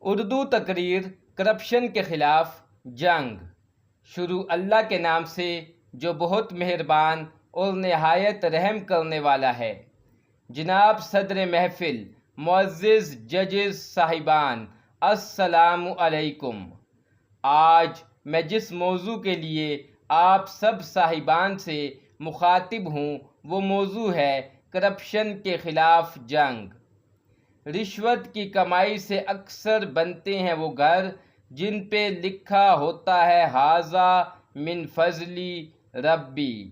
اردو تقریر کرپشن کے خلاف جنگ۔ شروع اللہ کے نام سے جو بہت مہربان اور نہایت رحم کرنے والا ہے۔ جناب صدر محفل، معزز ججز صاحبان، السلام علیکم۔ آج میں جس موضوع کے لیے آپ سب صاحبان سے مخاطب ہوں وہ موضوع ہے کرپشن کے خلاف جنگ۔ رشوت کی کمائی سے اکثر بنتے ہیں وہ گھر جن پہ لکھا ہوتا ہے ھذا من فضلی ربی۔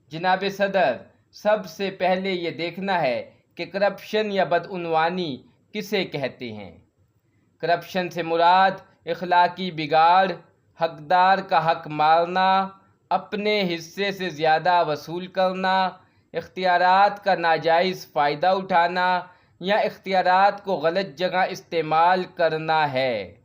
جناب صدر، سب سے پہلے یہ دیکھنا ہے کہ کرپشن یا بدعنوانی کسے کہتے ہیں۔ کرپشن سے مراد اخلاقی بگاڑ، حقدار کا حق مارنا، اپنے حصے سے زیادہ وصول کرنا، اختیارات کا ناجائز فائدہ اٹھانا یا اختیارات کو غلط جگہ استعمال کرنا ہے۔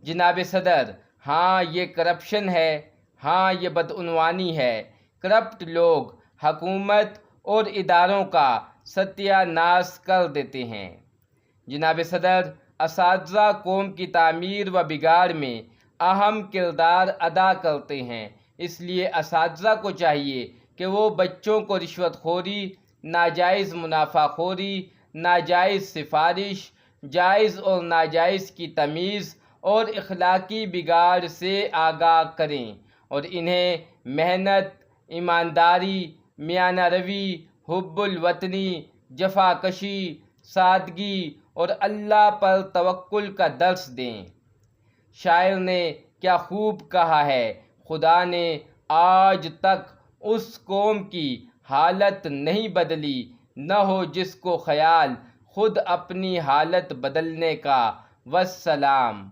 جناب صدر، ہاں یہ کرپشن ہے، ہاں یہ بدعنوانی ہے۔ کرپٹ لوگ حکومت اور اداروں کا ستیہ ناش کر دیتے ہیں۔ جناب صدر، اساتذہ قوم کی تعمیر و بگاڑ میں اہم کردار ادا کرتے ہیں، اس لیے اساتذہ کو چاہیے کہ وہ بچوں کو رشوت خوری، ناجائز منافع خوری، ناجائز سفارش، جائز اور ناجائز کی تمیز اور اخلاقی بگاڑ سے آگاہ کریں اور انہیں محنت، ایمانداری، میانہ روی، حب الوطنی، جفاکشی، سادگی اور اللہ پر توکل کا درس دیں۔ شاعر نے کیا خوب کہا ہے، خدا نے آج تک اس قوم کی حالت نہیں بدلی، نہ ہو جس کو خیال خود اپنی حالت بدلنے کا۔ والسلام۔